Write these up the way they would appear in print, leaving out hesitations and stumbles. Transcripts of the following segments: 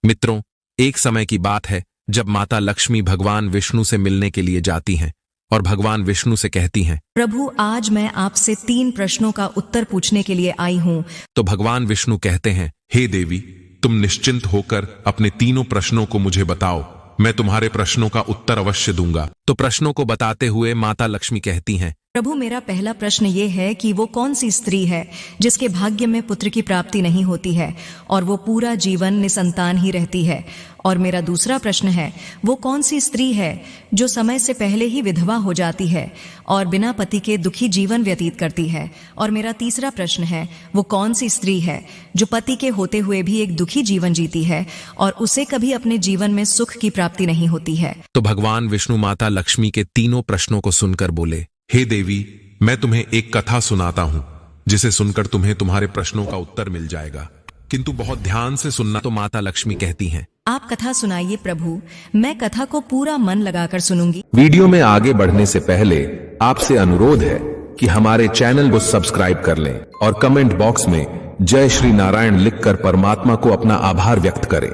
मित्रों, एक समय की बात है जब माता लक्ष्मी भगवान विष्णु से मिलने के लिए जाती हैं और भगवान विष्णु से कहती हैं, प्रभु, आज मैं आपसे 3 प्रश्नों का उत्तर पूछने के लिए आई हूँ। तो भगवान विष्णु कहते हैं, हे देवी, तुम निश्चिंत होकर अपने तीनों प्रश्नों को मुझे बताओ, मैं तुम्हारे प्रश्नों का उत्तर अवश्य दूंगा। तो प्रश्नों को बताते हुए माता लक्ष्मी कहती हैं, प्रभु, मेरा पहला प्रश्न ये है कि वो कौन सी स्त्री है जिसके भाग्य में पुत्र की प्राप्ति नहीं होती है और वो पूरा जीवन निसंतान ही रहती है। और मेरा दूसरा प्रश्न है, वो कौन सी स्त्री है जो समय से पहले ही विधवा हो जाती है और बिना पति के दुखी जीवन व्यतीत करती है। और मेरा तीसरा प्रश्न है, वो कौन सी स्त्री है जो पति के होते हुए भी एक दुखी जीवन जीती है और उसे कभी अपने जीवन में सुख की प्राप्ति नहीं होती है। तो भगवान विष्णु माता लक्ष्मी के तीनों प्रश्नों को सुनकर बोले, हे देवी, मैं तुम्हें एक कथा सुनाता हूं जिसे सुनकर तुम्हें तुम्हारे प्रश्नों का उत्तर मिल जाएगा, किंतु बहुत ध्यान से सुनना। तो माता लक्ष्मी कहती हैं, आप कथा सुनाइए प्रभु, मैं कथा को पूरा मन लगाकर सुनूंगी। वीडियो में आगे बढ़ने से पहले आपसे अनुरोध है कि हमारे चैनल को सब्सक्राइब कर लें और कमेंट बॉक्स में जय श्री नारायण लिखकर परमात्मा को अपना आभार व्यक्त करें।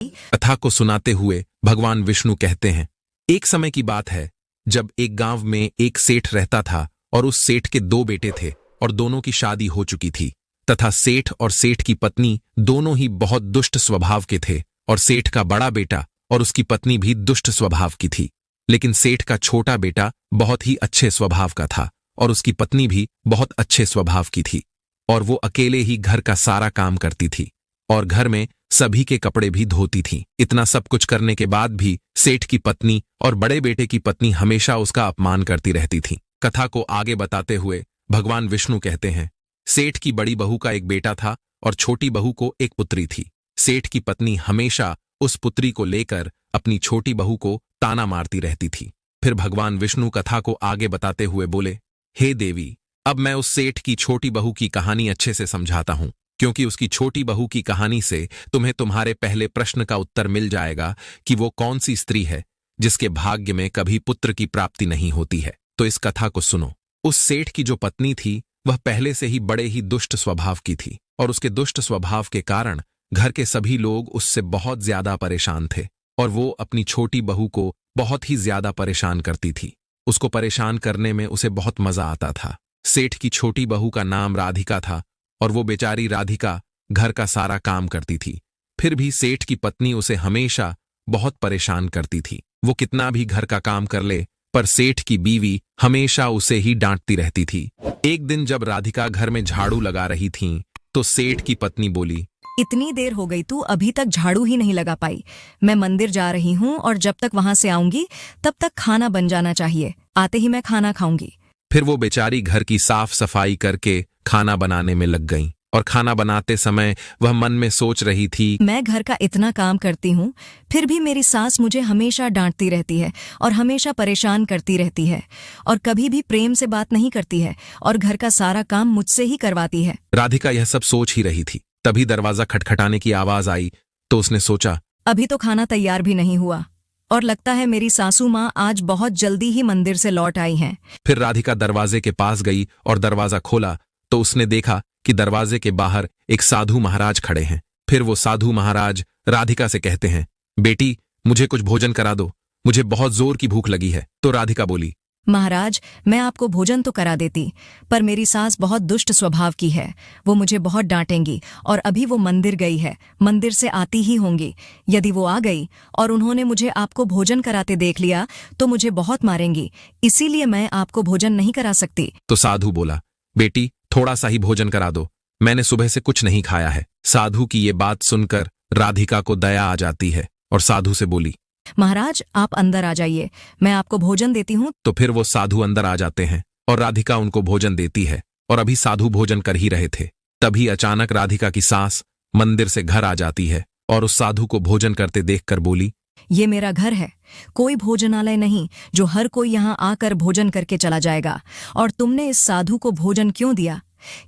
कथा को सुनाते हुए भगवान विष्णु कहते हैं, एक समय की बात है जब एक गांव में एक सेठ रहता था और उस सेठ के 2 बेटे थे और दोनों की शादी हो चुकी थी तथा सेठ और सेठ की पत्नी दोनों ही बहुत दुष्ट स्वभाव के थे और सेठ का बड़ा बेटा और उसकी पत्नी भी दुष्ट स्वभाव की थी। लेकिन सेठ का छोटा बेटा बहुत ही अच्छे स्वभाव का था और उसकी पत्नी भी बहुत अच्छे स्वभाव की थी और वो अकेले ही घर का सारा काम करती थी और घर में सभी के कपड़े भी धोती थी। इतना सब कुछ करने के बाद भी सेठ की पत्नी और बड़े बेटे की पत्नी हमेशा उसका अपमान करती रहती थी। कथा को आगे बताते हुए भगवान विष्णु कहते हैं, सेठ की बड़ी बहू का एक बेटा था और छोटी बहू को एक पुत्री थी। सेठ की पत्नी हमेशा उस पुत्री को लेकर अपनी छोटी बहू को ताना मारती रहती थी। फिर भगवान विष्णु कथा को आगे बताते हुए बोले, हे देवी, अब मैं उस सेठ की छोटी बहू की कहानी अच्छे से समझाता हूं, क्योंकि उसकी छोटी बहू की कहानी से तुम्हें तुम्हारे पहले प्रश्न का उत्तर मिल जाएगा कि वो कौन सी स्त्री है जिसके भाग्य में कभी पुत्र की प्राप्ति नहीं होती है। तो इस कथा को सुनो। उस सेठ की जो पत्नी थी वह पहले से ही बड़े ही दुष्ट स्वभाव की थी और उसके दुष्ट स्वभाव के कारण घर के सभी लोग उससे बहुत ज्यादा परेशान थे और वो अपनी छोटी बहू को बहुत ही ज्यादा परेशान करती थी। उसको परेशान करने में उसे बहुत मजा आता था। सेठ की छोटी बहू का नाम राधिका था और वो बेचारी राधिका घर का सारा काम करती थी। फिर भी सेठ की पत्नी उसे हमेशा बहुत परेशान करती थी। वो कितना भी घर का काम कर ले पर सेठ की बीवी हमेशा उसे ही डांटती रहती थी। एक दिन जब राधिका घर में झाड़ू लगा रही थी तो सेठ की पत्नी बोली, इतनी देर हो गई, तू अभी तक झाड़ू ही नहीं लगा पाई। मैं मंदिर जा रही हूँ और जब तक वहां से आऊंगी तब तक खाना बन जाना चाहिए। आते ही मैं खाना खाऊंगी। फिर वो बेचारी घर की साफ सफाई करके खाना बनाने में लग गई और खाना बनाते समय वह मन में सोच रही थी, मैं घर का इतना काम करती हूँ फिर भी मेरी सास मुझे हमेशा डांटती रहती है और हमेशा परेशान करती रहती है और कभी भी प्रेम से बात नहीं करती है और घर का सारा काम मुझसे ही करवाती है। राधिका यह सब सोच ही रही थी। तभी दरवाजा खटखटाने की आवाज आई तो उसने सोचा, अभी तो खाना तैयार भी नहीं हुआ और लगता है मेरी सासू माँ आज बहुत जल्दी ही मंदिर से लौट आई हैं। फिर राधिका दरवाजे के पास गई और दरवाजा खोला तो उसने देखा कि दरवाजे के बाहर एक साधु महाराज खड़े हैं। फिर वो साधु महाराज राधिका से कहते हैं, बेटी, मुझे कुछ भोजन करा दो, मुझे बहुत जोर की भूख लगी है। तो राधिका बोली, महाराज, मैं आपको भोजन तो करा देती, पर मेरी सास बहुत दुष्ट स्वभाव की है। वो मुझे बहुत डांटेंगी और अभी वो मंदिर गई है, मंदिर से आती ही होंगी। यदि वो आ गई और उन्होंने मुझे आपको भोजन कराते देख लिया तो मुझे बहुत मारेंगी, इसीलिए मैं आपको भोजन नहीं करा सकती। तो साधु बोला, बेटी, थोड़ा सा ही भोजन करा दो, मैंने सुबह से कुछ नहीं खाया है। साधु की ये बात सुनकर राधिका को दया आ जाती है और साधु से बोली, महाराज, आप अंदर आ जाइए, मैं आपको भोजन देती हूँ। तो फिर वो साधु अंदर आ जाते हैं और राधिका उनको भोजन देती है और अभी साधु भोजन कर ही रहे थे। तभी अचानक राधिका की सास मंदिर से घर आ जाती है और उस साधु को भोजन करते देखकर बोली, ये मेरा घर है, कोई भोजनालय नहीं जो हर कोई यहाँ आकर भोजन करके चला जाएगा। और तुमने इस साधु को भोजन क्यों दिया?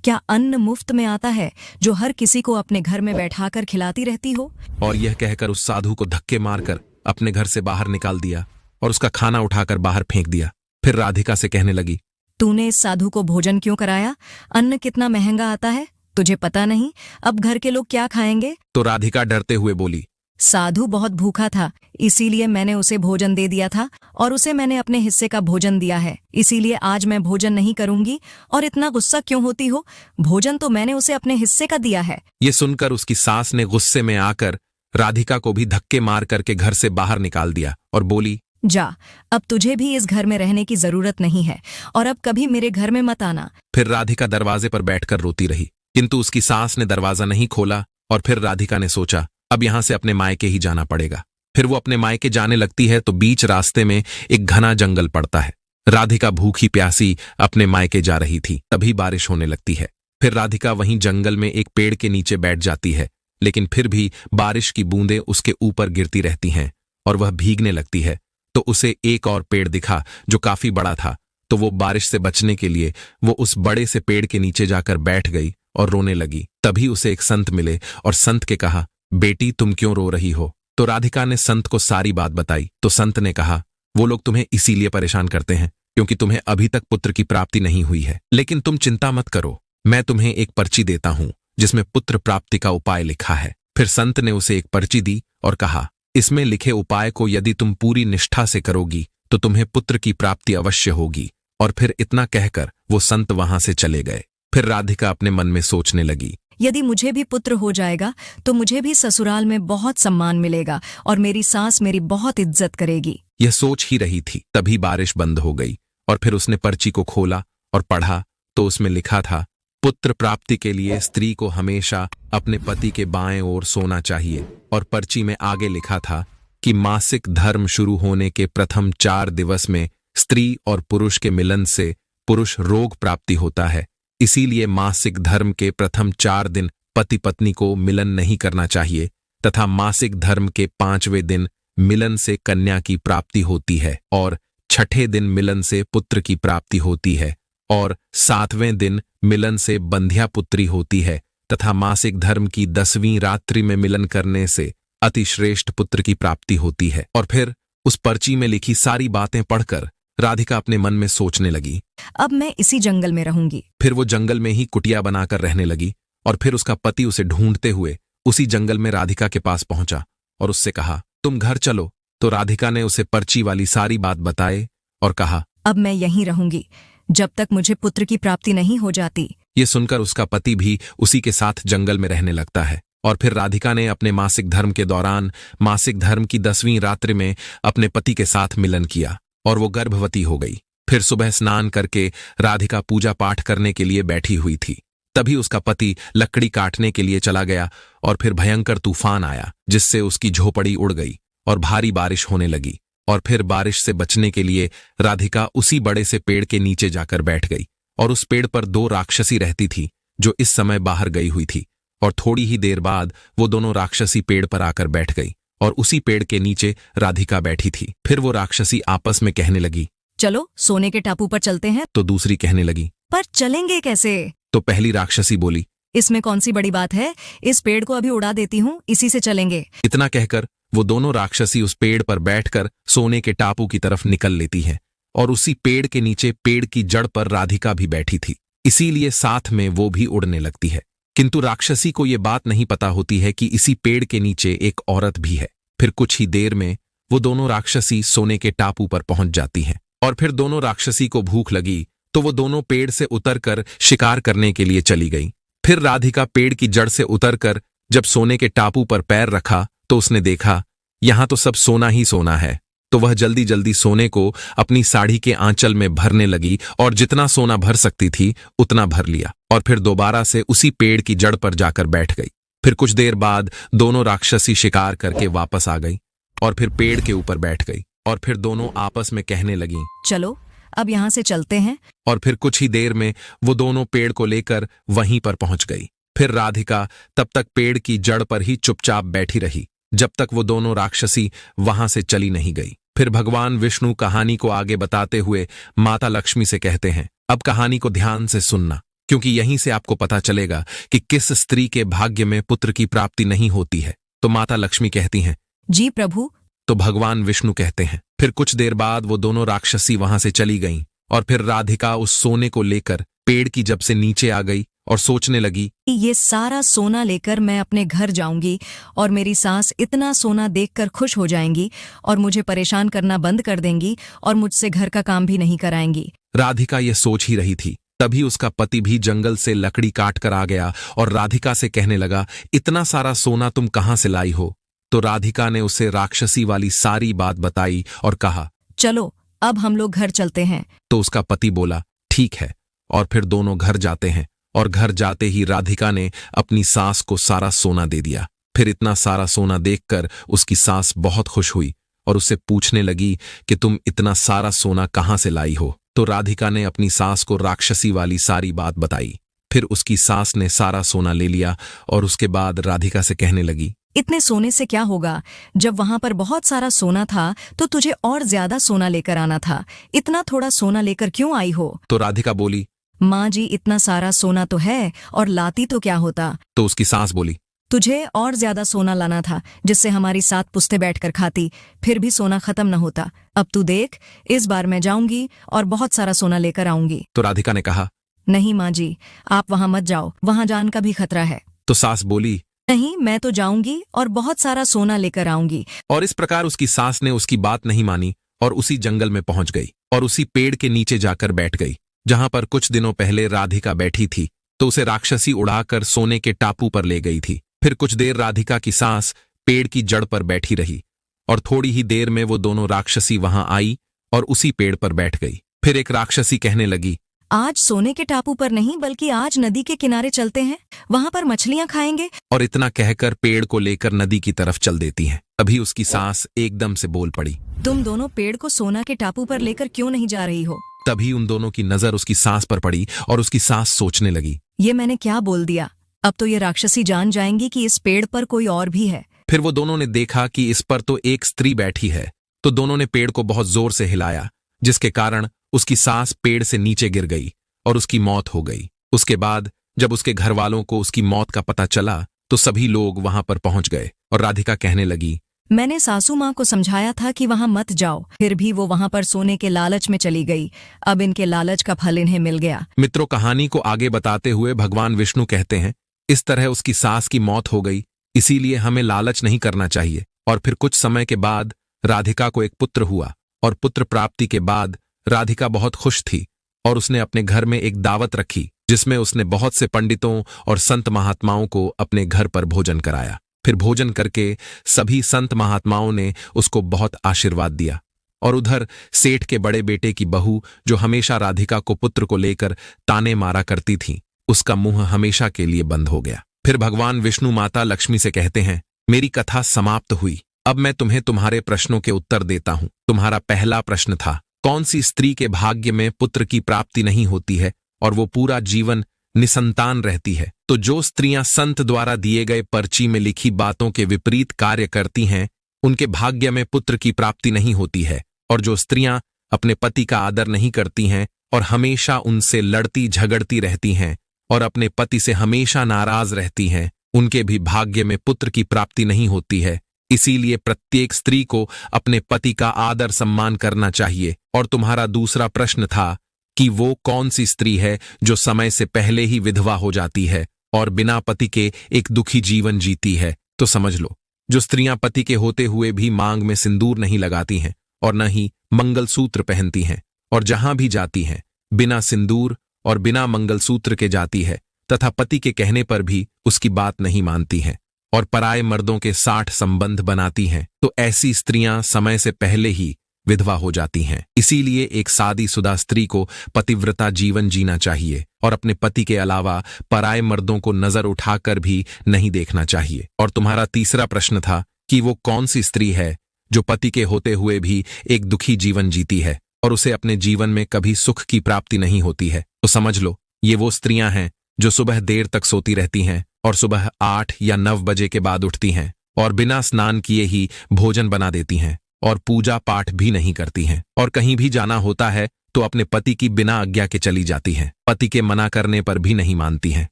क्या अन्न मुफ्त में आता है जो हर किसी को अपने घर में बैठाकर खिलाती रहती हो? और यह कहकर उस साधु को धक्के मारकर अपने घर से बाहर निकाल दिया और उसका खाना उठाकर बाहर फेंक दिया। फिर राधिका से कहने लगी, तूने इस साधु को भोजन क्यों कराया? अन्न कितना महंगा आता है, तुझे पता नहीं अब घर के लोग क्या खाएंगे? तो राधिका डरते हुए बोली, साधु बहुत भूखा था, इसीलिए मैंने उसे भोजन दे दिया था और उसे मैंने अपने हिस्से का भोजन दिया है, इसीलिए आज मैं भोजन नहीं करूंगी। और इतना गुस्सा क्यों होती हो? भोजन तो मैंने उसे अपने हिस्से का दिया है। ये सुनकर उसकी सास ने गुस्से में आकर राधिका को भी धक्के मार करके घर से बाहर निकाल दिया और बोली, जा, अब तुझे भी इस घर में रहने की जरूरत नहीं है और अब कभी मेरे घर में मत आना। फिर राधिका दरवाजे पर बैठकर रोती रही, किंतु उसकी सास ने दरवाजा नहीं खोला। और फिर राधिका ने सोचा, अब यहां से अपने मायके ही जाना पड़ेगा। फिर वो अपने मायके जाने लगती है तो बीच रास्ते में एक घना जंगल पड़ता है। राधिका भूखी प्यासी अपने मायके जा रही थी, तभी बारिश होने लगती है। फिर राधिका वहीं जंगल में एक पेड़ के नीचे बैठ जाती है, लेकिन फिर भी बारिश की बूंदें उसके ऊपर गिरती रहती हैं और वह भीगने लगती है। तो उसे एक और पेड़ दिखा जो काफी बड़ा था, तो वो बारिश से बचने के लिए वो उस बड़े से पेड़ के नीचे जाकर बैठ गई और रोने लगी। तभी उसे एक संत मिले और संत के कहा, बेटी तुम क्यों रो रही हो? तो राधिका ने संत को सारी बात बताई। तो संत ने कहा, वो लोग तुम्हें इसीलिए परेशान करते हैं क्योंकि तुम्हें अभी तक पुत्र की प्राप्ति नहीं हुई है, लेकिन तुम चिंता मत करो, मैं तुम्हें एक पर्ची देता हूं जिसमें पुत्र प्राप्ति का उपाय लिखा है। फिर संत ने उसे एक पर्ची दी और कहा, इसमें लिखे उपाय को यदि तुम पूरी निष्ठा से करोगी तो तुम्हें पुत्र की प्राप्ति अवश्य होगी। और फिर इतना कहकर वो संत वहां से चले गए। फिर राधिका अपने मन में सोचने लगी, यदि मुझे भी पुत्र हो जाएगा तो मुझे भी ससुराल में बहुत सम्मान मिलेगा और मेरी सास मेरी बहुत इज्जत करेगी। यह सोच ही रही थी, तभी बारिश बंद हो गई और फिर उसने पर्ची को खोला और पढ़ा तो उसमें लिखा था, पुत्र प्राप्ति के लिए स्त्री को हमेशा अपने पति के बाएं ओर सोना चाहिए। और पर्ची में आगे लिखा था कि मासिक धर्म शुरू होने के प्रथम 4 दिवस में स्त्री और पुरुष के मिलन से पुरुष रोग प्राप्ति होता है, इसीलिए मासिक धर्म के प्रथम 4 दिन पति पत्नी को मिलन नहीं करना चाहिए तथा मासिक धर्म के 5वें दिन मिलन से कन्या की प्राप्ति होती है और 6ठे दिन मिलन से पुत्र की प्राप्ति होती है और 7वें दिन मिलन से बंध्या पुत्री होती है तथा मासिक धर्म की 10वीं रात्रि में मिलन करने से अतिश्रेष्ठ पुत्र की प्राप्ति होती है। और फिर उस पर्ची में लिखी सारी बातें पढ़कर राधिका अपने मन में सोचने लगी, अब मैं इसी जंगल में रहूंगी। फिर वो जंगल में ही कुटिया बनाकर रहने लगी और फिर उसका पति उसे ढूंढते हुए उसी जंगल में राधिका के पास पहुंचा और उससे कहा, तुम घर चलो। तो राधिका ने उसे पर्ची वाली सारी बात बताए और कहा, अब मैं यहीं रहूंगी जब तक मुझे पुत्र की प्राप्ति नहीं हो जाती। ये सुनकर उसका पति भी उसी के साथ जंगल में रहने लगता है। और फिर राधिका ने अपने मासिक धर्म के दौरान मासिक धर्म की 10वीं रात्रि में अपने पति के साथ मिलन किया और वो गर्भवती हो गई। फिर सुबह स्नान करके राधिका पूजा पाठ करने के लिए बैठी हुई थी, तभी उसका पति लकड़ी काटने के लिए चला गया और फिर भयंकर तूफान आया जिससे उसकी झोपड़ी उड़ गई और भारी बारिश होने लगी। और फिर बारिश से बचने के लिए राधिका उसी बड़े से पेड़ के नीचे जाकर बैठ गई और उस पेड़ पर 2 राक्षसी रहती थी जो इस समय बाहर गई हुई थी। और थोड़ी ही देर बाद वो दोनों राक्षसी पेड़ पर आकर बैठ गई और उसी पेड़ के नीचे राधिका बैठी थी। फिर वो राक्षसी आपस में कहने लगी, चलो सोने के टापू पर चलते हैं। तो दूसरी कहने लगी, पर चलेंगे कैसे? तो पहली राक्षसी बोली, इसमें कौन सी बड़ी बात है, इस पेड़ को अभी उड़ा देती हूँ, इसी से चलेंगे। इतना कहकर वो दोनों राक्षसी उस पेड़ पर बैठकर सोने के टापू की तरफ निकल लेती हैं और उसी पेड़ के नीचे पेड़ की जड़ पर राधिका भी बैठी थी, इसीलिए साथ में वो भी उड़ने लगती है। किंतु राक्षसी को ये बात नहीं पता होती है कि इसी पेड़ के नीचे एक औरत भी है। फिर कुछ ही देर में वो दोनों राक्षसी सोने के टापू पर पहुंच जाती हैं और फिर दोनों राक्षसी को भूख लगी तो वो दोनों पेड़ से उतरकर शिकार करने के लिए चली गई। फिर राधिका पेड़ की जड़ से उतरकर जब सोने के टापू पर पैर रखा तो उसने देखा यहां तो सब सोना ही सोना है। तो वह जल्दी जल्दी सोने को अपनी साड़ी के आंचल में भरने लगी और जितना सोना भर सकती थी उतना भर लिया और फिर दोबारा से उसी पेड़ की जड़ पर जाकर बैठ गई। फिर कुछ देर बाद दोनों राक्षसी शिकार करके वापस आ गई और फिर पेड़ के ऊपर बैठ गई और फिर दोनों आपस में कहने लगी, चलो अब यहाँ से चलते हैं। और फिर कुछ ही देर में वो दोनों पेड़ को लेकर वहीं पर पहुंच गई। फिर राधिका तब तक पेड़ की जड़ पर ही चुपचाप बैठी रही जब तक वो दोनों राक्षसी वहां से चली नहीं गई। फिर भगवान विष्णु कहानी को आगे बताते हुए माता लक्ष्मी से कहते हैं, अब कहानी को ध्यान से सुनना क्योंकि यहीं से आपको पता चलेगा कि किस स्त्री के भाग्य में पुत्र की प्राप्ति नहीं होती है। तो माता लक्ष्मी कहती हैं, जी प्रभु। तो भगवान विष्णु कहते हैं, फिर कुछ देर बाद वो दोनों राक्षसी वहां से चली गईं और फिर राधिका उस सोने को लेकर पेड़ की जब से नीचे आ गई और सोचने लगी, ये सारा सोना लेकर मैं अपने घर जाऊंगी और मेरी सास इतना सोना देखकर खुश हो जाएंगी और मुझे परेशान करना बंद कर देंगी और मुझसे घर का काम भी नहीं कराएंगी। राधिका ये सोच ही रही थी, तभी उसका पति भी जंगल से लकड़ी काट कर आ गया और राधिका से कहने लगा, इतना सारा सोना तुम कहाँ से लाई हो? तो राधिका ने उसे राक्षसी वाली सारी बात बताई और कहा, चलो अब हम लोग घर चलते हैं। तो उसका पति बोला, ठीक है। और फिर दोनों घर जाते हैं और घर जाते ही राधिका ने अपनी सास को सारा सोना दे दिया। फिर इतना सारा सोना देखकर उसकी सास बहुत खुश हुई और उससे पूछने लगी कि तुम इतना सारा सोना कहाँ से लाई हो? तो राधिका ने अपनी सास को राक्षसी वाली सारी बात बताई। फिर उसकी सास ने सारा सोना ले लिया और उसके बाद राधिका से कहने लगी, इतने सोने से क्या होगा? जब वहां पर बहुत सारा सोना था तो तुझे और ज्यादा सोना लेकर आना था। इतना थोड़ा सोना लेकर क्यों आई हो? तो राधिका बोली, माँ जी, इतना सारा सोना तो है और लाती तो क्या होता? तो उसकी सास बोली, तुझे और ज्यादा सोना लाना था जिससे हमारी 7 पुश्ते बैठकर खाती, फिर भी सोना खत्म न होता। अब तू देख, इस बार मैं जाऊंगी और बहुत सारा सोना लेकर आऊंगी। तो राधिका ने कहा, नहीं माँ जी, आप वहां मत जाओ, वहां जान का भी खतरा है। तो सास बोली, नहीं, मैं तो जाऊंगी और बहुत सारा सोना लेकर आऊंगी। और इस प्रकार उसकी सास ने उसकी बात नहीं मानी और उसी जंगल में पहुंच गई और उसी पेड़ के नीचे जाकर बैठ गई जहां पर कुछ दिनों पहले राधिका बैठी थी। तो उसे राक्षसी उड़ाकर सोने के टापू पर ले गई थी। फिर कुछ देर राधिका की सास पेड़ की जड़ पर बैठी रही और थोड़ी ही देर में वो दोनों राक्षसी वहां आई और उसी पेड़ पर बैठ गई। फिर एक राक्षसी कहने लगी, आज सोने के टापू पर नहीं बल्कि आज नदी के किनारे चलते हैं, वहां पर मछलियां खाएंगे। और इतना कहकर पेड़ को लेकर नदी की तरफ चल देती है। तभी उसकी सास एकदम से बोल पड़ी, तुम दोनों पेड़ को सोना के टापू पर लेकर क्यों नहीं जा रही हो? तभी उन दोनों की नजर उसकी सास पर पड़ी और उसकी सास सोचने लगी, ये मैंने क्या बोल दिया? अब तो ये राक्षसी जान जाएंगी कि इस पेड़ पर कोई और भी है। फिर वो दोनों ने देखा कि इस पर तो एक स्त्री बैठी है। तो दोनों ने पेड़ को बहुत जोर से हिलाया, जिसके कारण उसकी सास पेड़ से नीचे गिर गई और उसकी मौत हो गई। उसके बाद जब उसके घर वालों को उसकी मौत का पता चला तो सभी लोग वहां पर पहुंच गए और राधिका कहने लगी, मैंने सासू माँ को समझाया था कि वहां मत जाओ, फिर भी वो वहां पर सोने के लालच में चली गई। अब इनके लालच का फल इन्हें मिल गया। मित्रों, कहानी को आगे बताते हुए भगवान विष्णु कहते हैं, इस तरह उसकी सास की मौत हो गई, इसीलिए हमें लालच नहीं करना चाहिए। और फिर कुछ समय के बाद राधिका को एक पुत्र हुआ और पुत्र प्राप्ति के बाद राधिका बहुत खुश थी और उसने अपने घर में एक दावत रखी जिसमें उसने बहुत से पंडितों और संत महात्माओं को अपने घर पर भोजन कराया। फिर भोजन करके सभी संत महात्माओं ने उसको बहुत आशीर्वाद दिया। और उधर सेठ के बड़े बेटे की बहू, जो हमेशा राधिका को पुत्र को लेकर ताने मारा करती थी, उसका मुंह हमेशा के लिए बंद हो गया। फिर भगवान विष्णु माता लक्ष्मी से कहते हैं, मेरी कथा समाप्त हुई, अब मैं तुम्हें तुम्हारे प्रश्नों के उत्तर देता हूं। तुम्हारा पहला प्रश्न था, कौन सी स्त्री के भाग्य में पुत्र की प्राप्ति नहीं होती है और वो पूरा जीवन निसंतान रहती है? तो जो स्त्रियां संत द्वारा दिए गए पर्ची में लिखी बातों के विपरीत कार्य करती हैं, उनके भाग्य में पुत्र की प्राप्ति नहीं होती है। और जो स्त्रियां अपने पति का आदर नहीं करती हैं और हमेशा उनसे लड़ती झगड़ती रहती हैं और अपने पति से हमेशा नाराज रहती हैं, उनके भी भाग्य में पुत्र की प्राप्ति नहीं होती है। इसीलिए प्रत्येक स्त्री को अपने पति का आदर सम्मान करना चाहिए। और तुम्हारा दूसरा प्रश्न था कि वो कौन सी स्त्री है जो समय से पहले ही विधवा हो जाती है और बिना पति के एक दुखी जीवन जीती है? तो समझ लो, जो स्त्रियां पति के होते हुए भी मांग में सिंदूर नहीं लगाती हैं और न ही मंगलसूत्र पहनती हैं और जहां भी जाती हैं बिना सिंदूर और बिना मंगलसूत्र के जाती है तथा पति के कहने पर भी उसकी बात नहीं मानती हैं और पराये मर्दों के 60 संबंध बनाती हैं, तो ऐसी स्त्रियां समय से पहले ही विधवा हो जाती हैं। इसीलिए एक शादीशुदा स्त्री को पतिव्रता जीवन जीना चाहिए और अपने पति के अलावा पराये मर्दों को नजर उठाकर भी नहीं देखना चाहिए। और तुम्हारा तीसरा प्रश्न था कि वो कौन सी स्त्री है जो पति के होते हुए भी एक दुखी जीवन जीती है और उसे अपने जीवन में कभी सुख की प्राप्ति नहीं होती है? तो समझ लो, ये वो स्त्रियां हैं जो सुबह देर तक सोती रहती हैं और सुबह 8 या 9 बजे के बाद उठती हैं और बिना स्नान किए ही भोजन बना देती हैं और पूजा पाठ भी नहीं करती हैं और कहीं भी जाना होता है तो अपने पति की बिना आज्ञा के चली जाती हैं, पति के मना करने पर भी नहीं मानती हैं,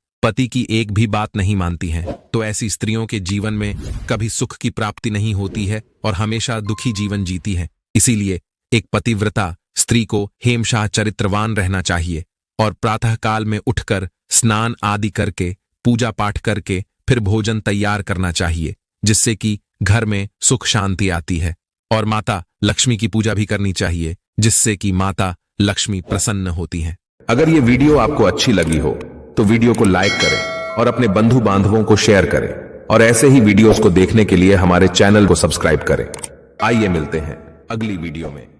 पति की एक भी बात नहीं मानती हैं। तो ऐसी स्त्रियों के जीवन में कभी सुख की प्राप्ति नहीं होती है और हमेशा दुखी जीवन जीती है। इसीलिए एक पतिव्रता स्त्री को हेमशाह चरित्रवान रहना चाहिए और प्रातः काल में उठकर स्नान आदि करके पूजा पाठ करके फिर भोजन तैयार करना चाहिए, जिससे कि घर में सुख शांति आती है। और माता लक्ष्मी की पूजा भी करनी चाहिए, जिससे कि माता लक्ष्मी प्रसन्न होती हैं। अगर ये वीडियो आपको अच्छी लगी हो तो वीडियो को लाइक करें और अपने बंधु बांधवों को शेयर करें, और ऐसे ही वीडियोस को देखने के लिए हमारे चैनल को सब्सक्राइब करें। आइए मिलते हैं अगली वीडियो में।